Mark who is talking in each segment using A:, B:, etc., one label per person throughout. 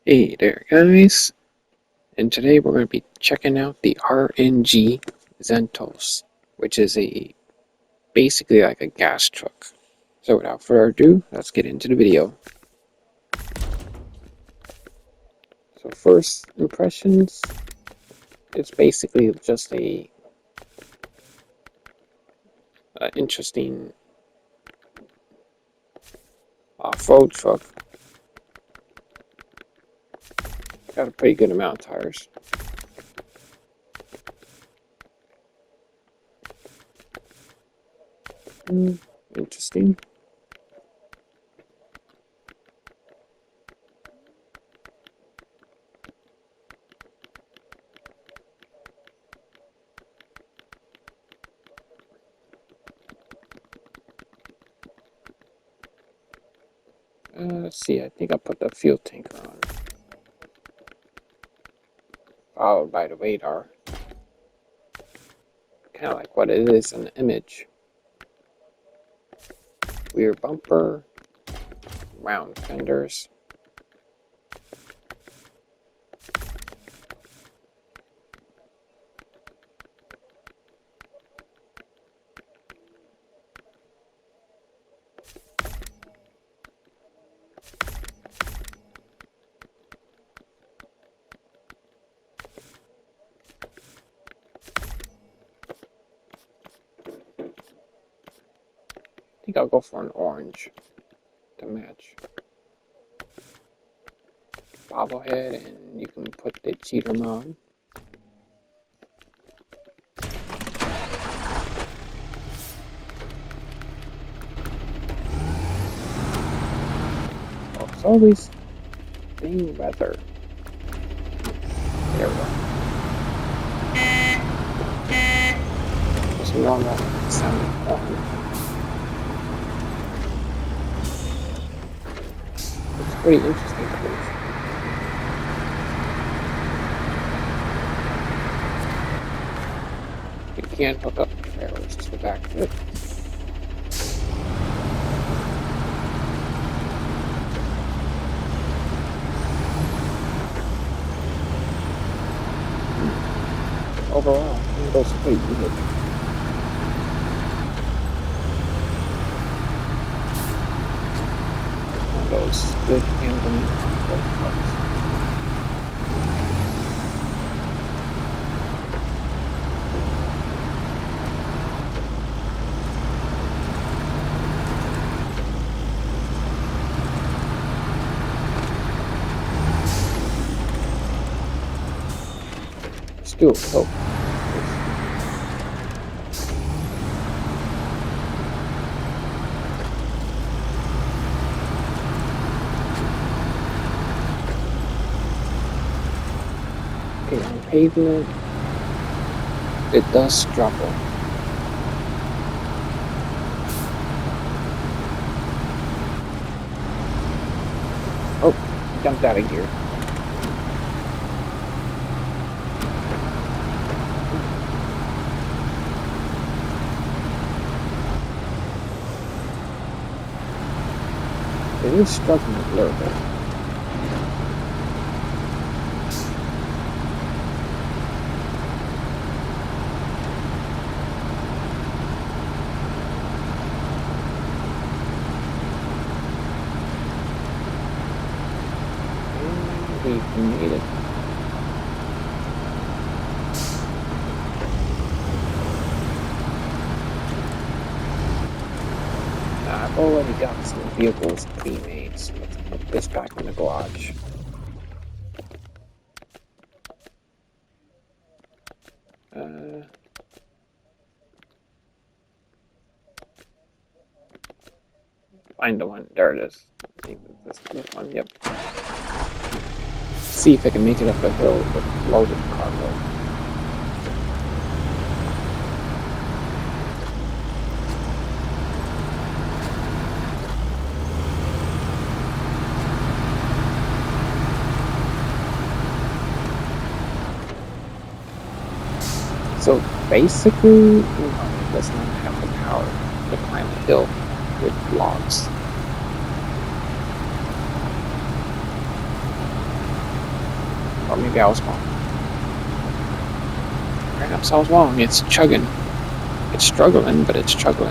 A: Hey there guys, and today we're going to be checking out the RNG Zentos, which is basically like a gas truck. So without further ado, let's get into the video. So first impressions, it's basically just a interesting off-road truck. Got a pretty good amount of tires. Interesting. Let's see, I think I put the fuel tanker on, followed by the radar. Kind of like what it is in the image. Rear bumper, round fenders. I think I'll go for an orange to match. Bobblehead, and you can put the cheater mod. Oh, it's always being weather. There we go. Just normal sounding horn. It's pretty interesting to me. You can't hook up the trailers to the back of it. Overall, it goes pretty good. One of those good handling off-road trucks. Still so. Okay, on pavement, it does struggle. Oh, jumped out of gear. It is struggling a little bit. And we've made it. I've already got some vehicles pre-made, so let's put this back in the garage. Find the one. There it is. I think this one. Yep. See if I can make it up a hill with loaded cargo. So basically, it does not have the power to climb a hill with logs. Or maybe I was wrong. Perhaps I was wrong. It's chugging. It's struggling, but it's chugging.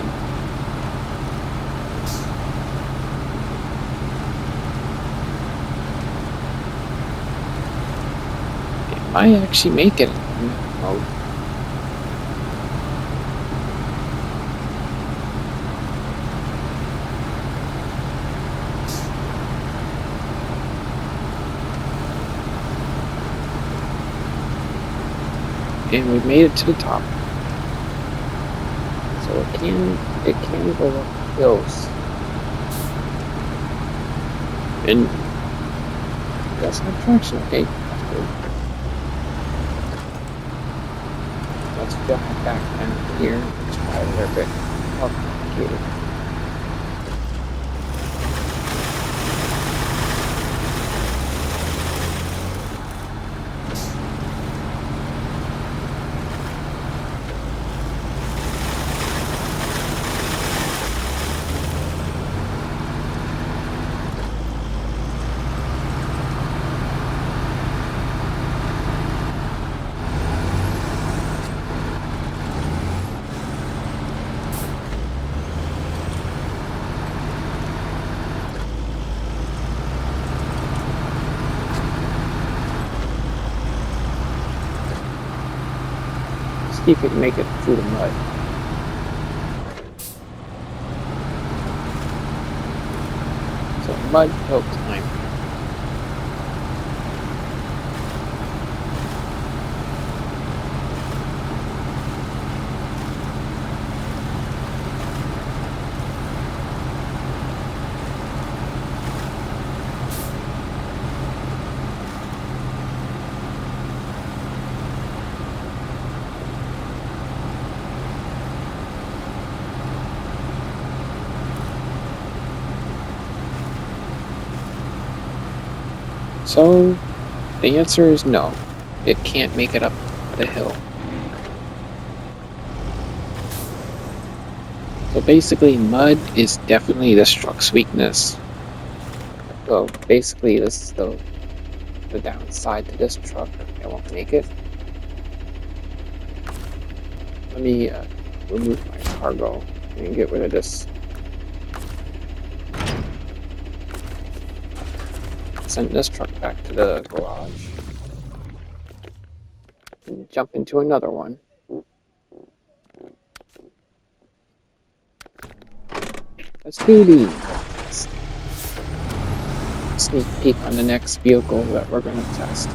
A: It might actually make it in that mode. And we made it to the top. So it can go up hills. And that's not traction, okay? That's good. Let's jump back down here. It's probably a little bit more complicated. See if we can make it through the mud. So mud hill time. So the answer is no. It can't make it up the hill. So basically mud is definitely this truck's weakness. So basically this is the downside to this truck. It won't make it. Let me remove my cargo and get rid of this. Send this truck back to the garage. And jump into another one. Let's do the sneak peek on the next vehicle that we're going to test.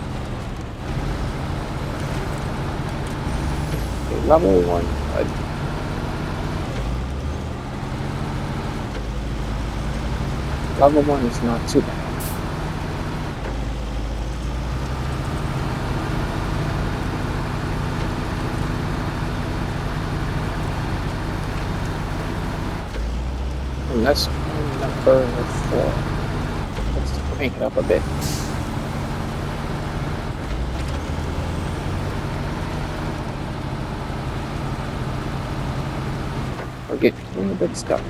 A: Okay, level 1 HUD. Level 1 is not too bad. And that's number 4. Let's crank it up a bit. We're getting a little bit stuck.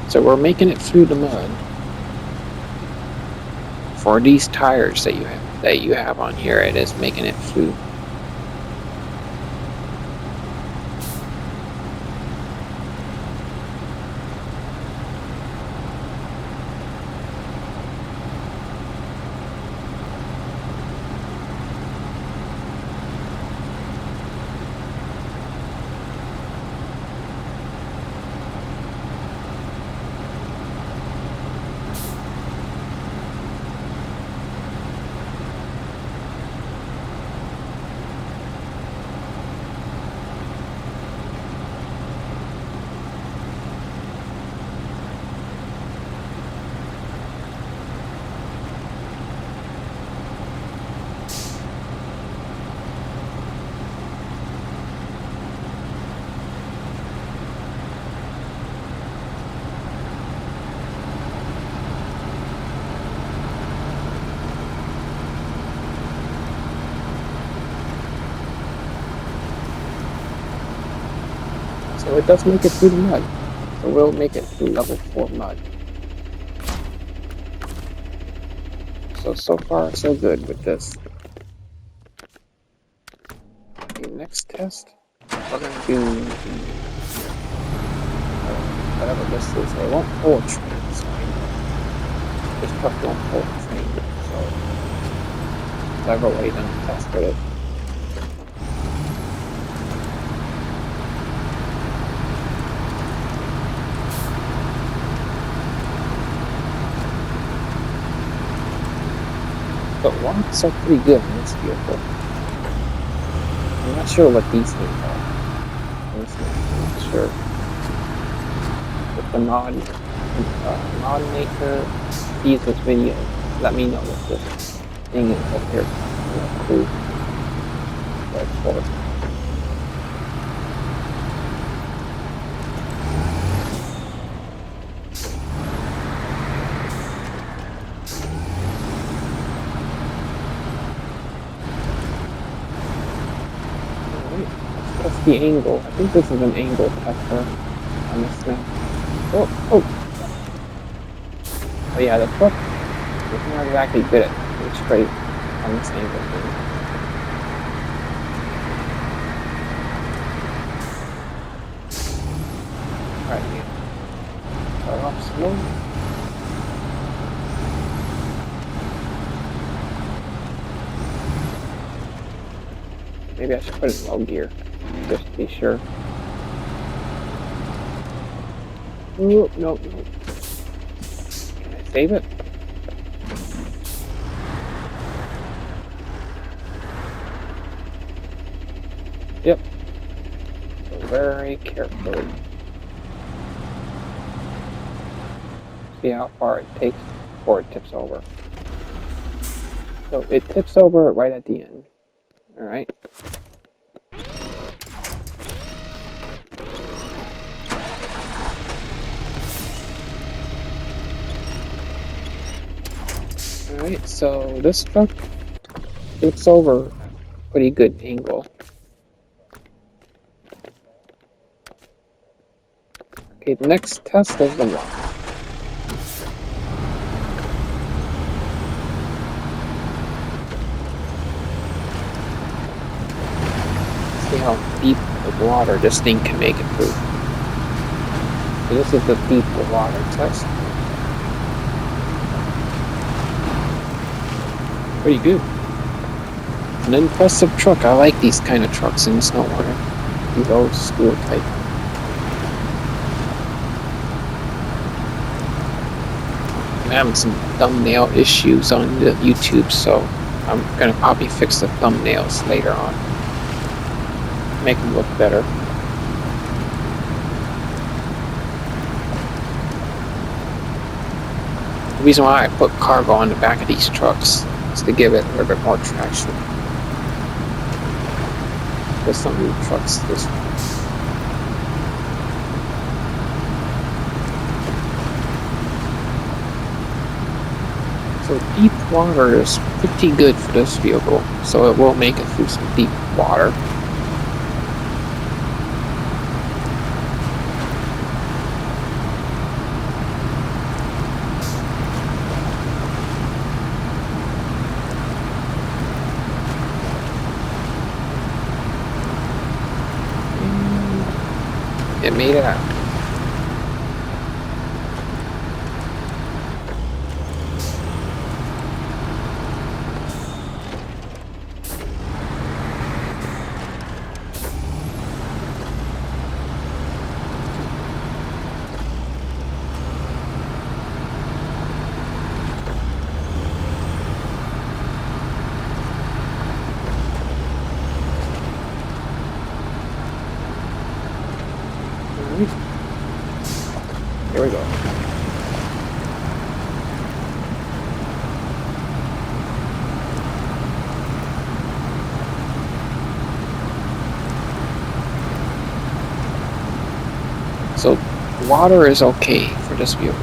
A: So we're making it through the mud for these tires that you have on here. It is making it through. it does make it through the mud. So we'll make it through level 4 mud. So far so good with this. The next test, we're going to do whatever this is. It won't pull a train, so I know. This truck won't pull a train, so I've already done a test with it. But walks are pretty good in this vehicle. I'm not sure what these things are. I'm not sure. If the mod maker sees this video, let me know what this thing is up here. Cool. That's the angle. I think this is an angle tester on this thing. Oh yeah, the truck is not exactly good at being straight on this angle thing. Alright, yeah. Start off slow. Maybe I should put it in low gear, just to be sure. Oh, no. Can I save it? Yep. So very carefully. See how far it takes before it tips over. So it tips over right at the end. Alright. Alright, so this truck tips over pretty good angle. Okay, the next test is the water. See how deep the water this thing can make it through. So this is the deep water test. Pretty good. An impressive truck. I like these kind of trucks in Snowrunner. These old school type. I'm having some thumbnail issues on the YouTube, so I'm gonna probably fix the thumbnails later on. Make them look better. The reason why I put cargo on the back of these trucks is to give it a little bit more traction. There's some new trucks this So deep water is pretty good for this vehicle, so it will make it through some deep water. It made it out. Here we go. So water is okay for this vehicle.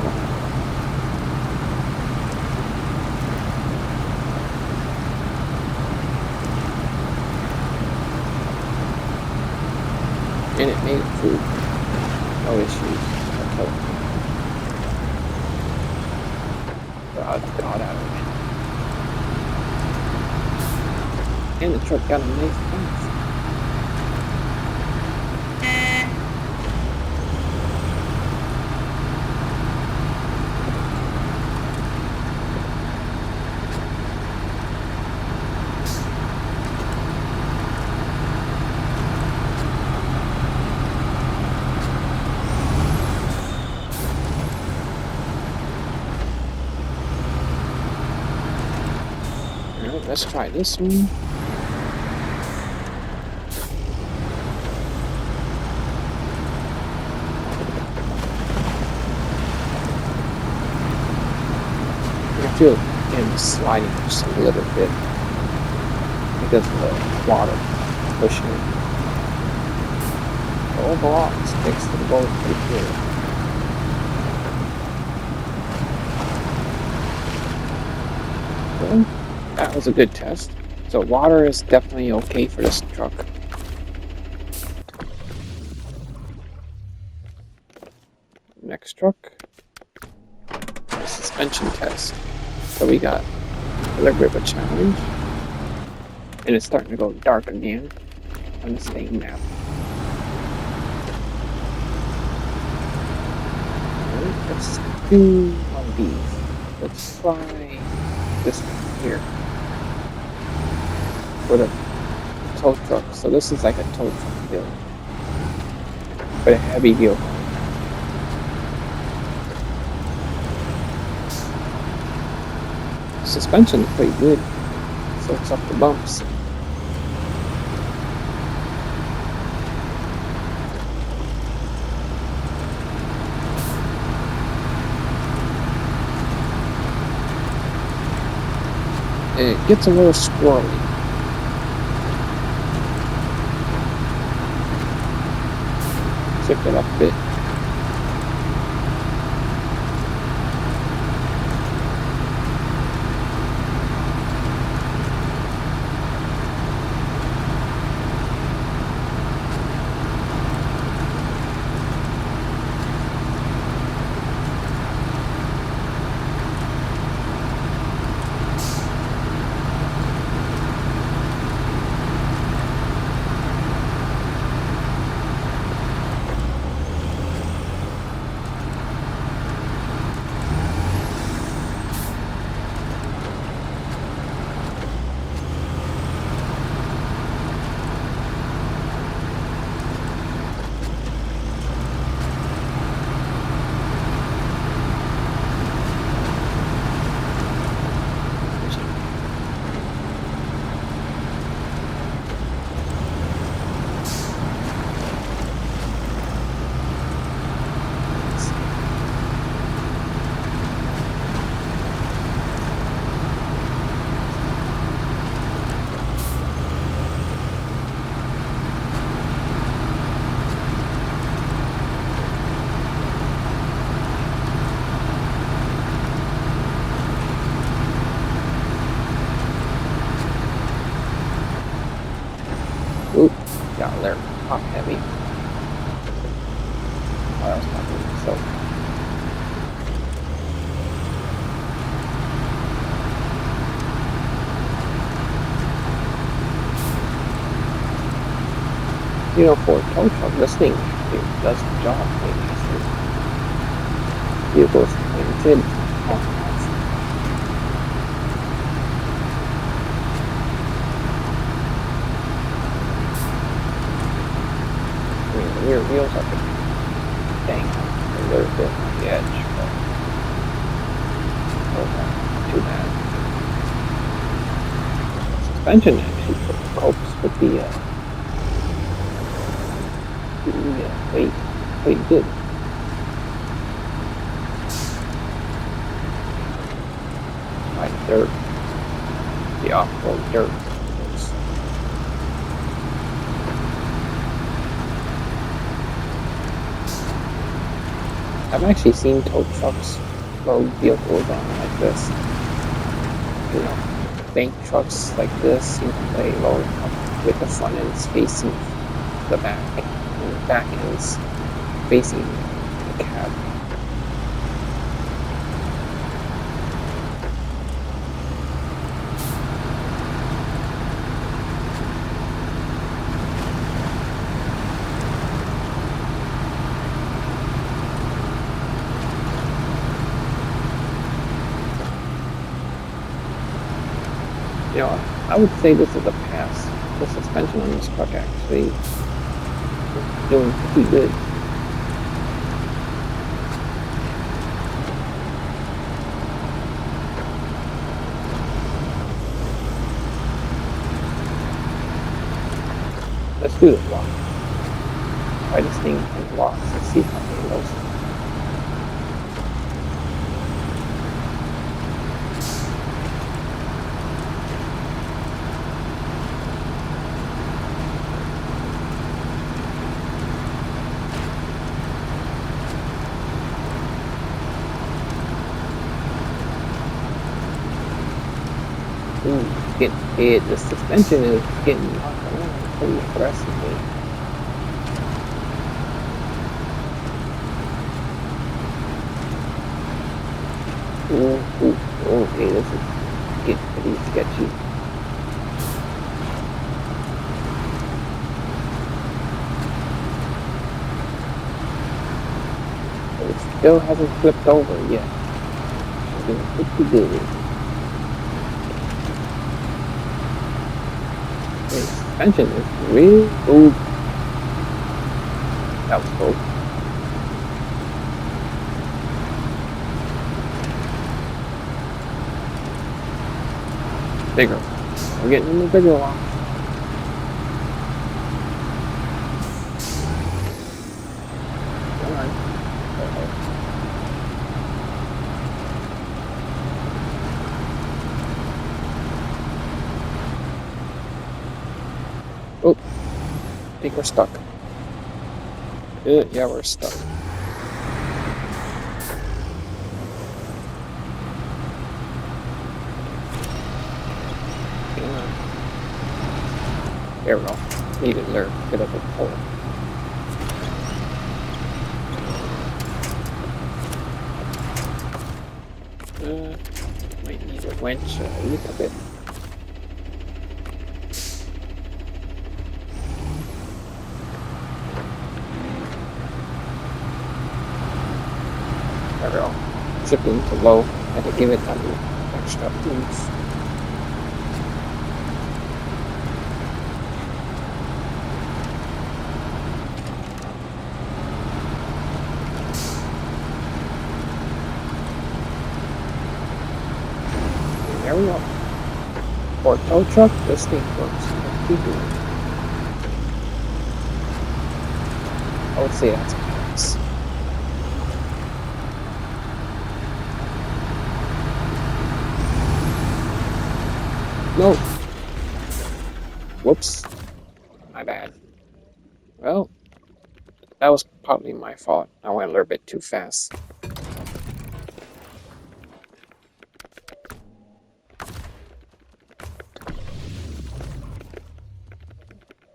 A: And it made it through. no issues. Got out of it. And the truck got a nice fence. Alright, let's try this one. I feel him sliding just a little bit because of the water pushing it. The overall, it sticks to the boat pretty good. Well, that was a good test. So water is definitely okay for this truck. Next truck, the suspension test. So we got a little bit of a challenge, and it's starting to go dark again on the same map. Alright, let's do one of these. Let's try this one here for the tow truck. So this is like a tow truck build, but a heavy vehicle. Suspension is pretty good, soaks up the bumps. It gets a little squirrely. Tip it up a bit. Oop, got there top heavy. Oh, that was not good. So, you know, for a tow truck, this thing it does the job pretty nicely. Vehicles limited. Rear wheels are dang a little bit on the edge, but not too bad. Suspension actually copes with the weight pretty good. Like dirt, the off-road dirt. I've actually seen tow trucks load vehicles on like this. You know, bank trucks like this, you know, they load up with the front ends facing the back, and the back ends facing the cab. You know, I would say this is a pass. The suspension on this truck actually is doing pretty good. Let's do the block. Try this thing in blocks and see how it goes. Ooh, getting hit. The suspension is getting knocked around pretty aggressively. Ooh, okay, this is getting pretty sketchy. But it still hasn't flipped over yet. It's doing pretty good. The suspension is really ooh. That was cool. Bigger. We're getting in the bigger one. Come on. Oh, I think we're stuck. Yeah, we're stuck. There we go. Needed there. Bit of a pull. Might need a winch a little bit. There we go. Shipping to low. Had to give it an extra oomph. There we go. For a tow truck, this thing works pretty good. I would say that's a pass. No. Whoops. My bad. Well, that was probably my fault. I went a little bit too fast.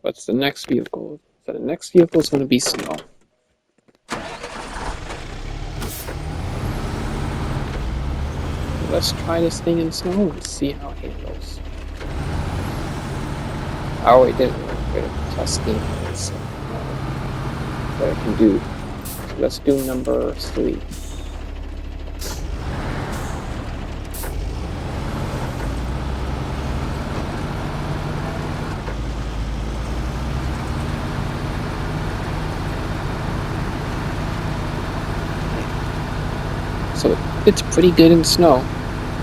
A: What's the next vehicle? So the next vehicle is going to be Snow. Let's try this thing in snow and see how it handles. I already did a little bit of testing and so what I can do. Let's do number 3. So it's pretty good in snow.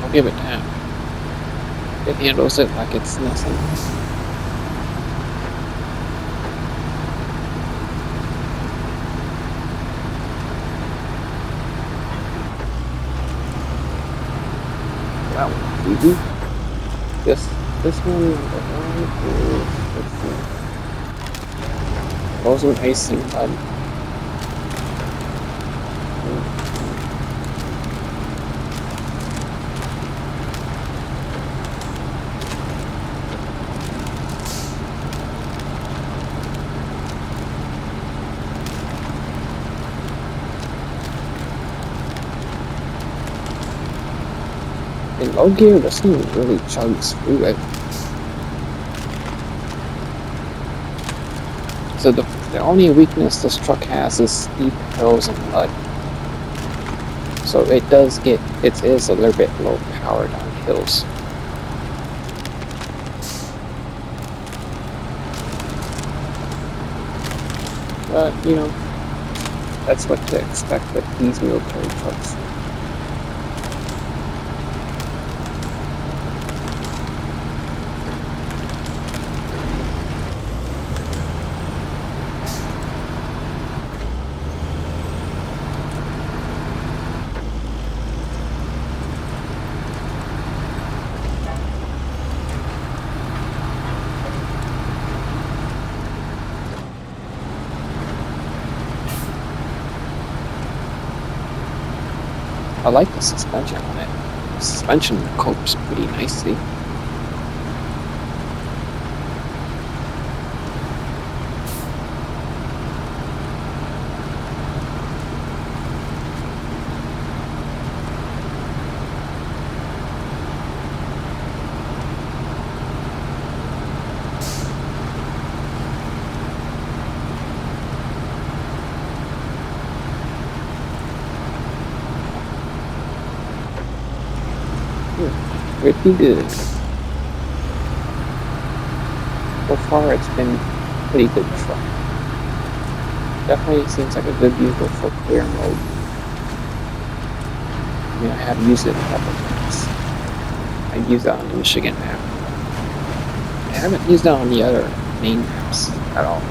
A: I'll give it that. It handles it like it's nothing. That one's easy. This one is, let's see. Frozen icing bud. In low gear, this thing really chugs through it. So the only weakness this truck has is steep hills and mud. So it is a little bit low powered on hills. But, that's what to expect with these military trucks. I like the suspension on it. The suspension copes pretty nicely. Pretty good. So far, it's been pretty good truck. Definitely seems like a good vehicle for clear mode. I mean, I have used it a couple times. I've used it on the Michigan map. I haven't used it on the other main maps at all.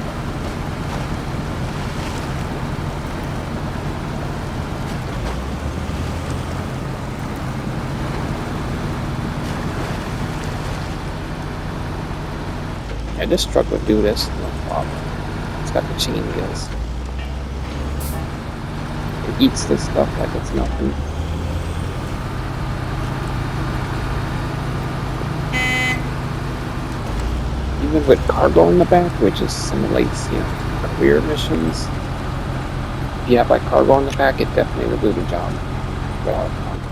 A: Yeah, this truck would do this, no problem. It's got the chain wheels. It eats this stuff like it's nothing. Even with cargo in the back, which is simulates, career missions. If you have like cargo in the back, it definitely will do the job without a problem.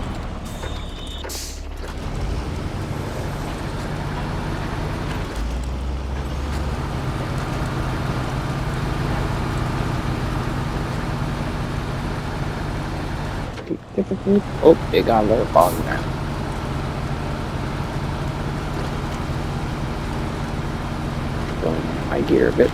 A: Typically, oh, it got a little bogged down. Going high gear a bit.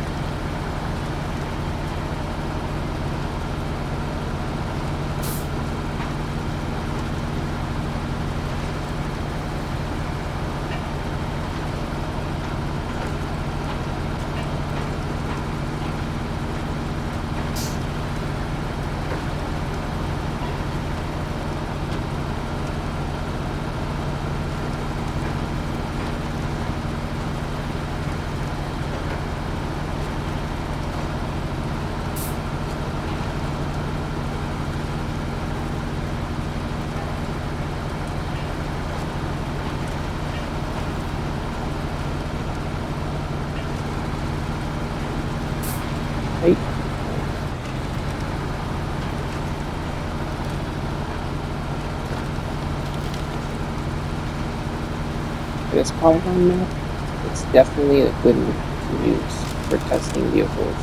A: Right. This polygon map, it's definitely a good one to use for testing vehicles.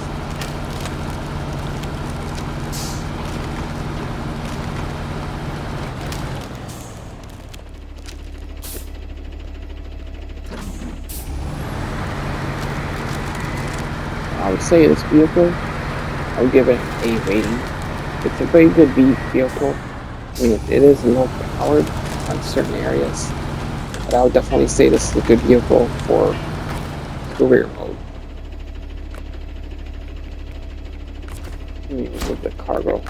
A: I would say this vehicle, I would give it an A rating. It's a very good vehicle. I mean, it is low powered on certain areas, but I would definitely say this is a good vehicle for career mode. With the cargo.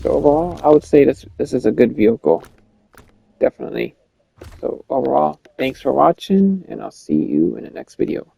A: So overall, I would say this is a good vehicle, definitely. So overall, thanks for watching, and I'll see you in the next video.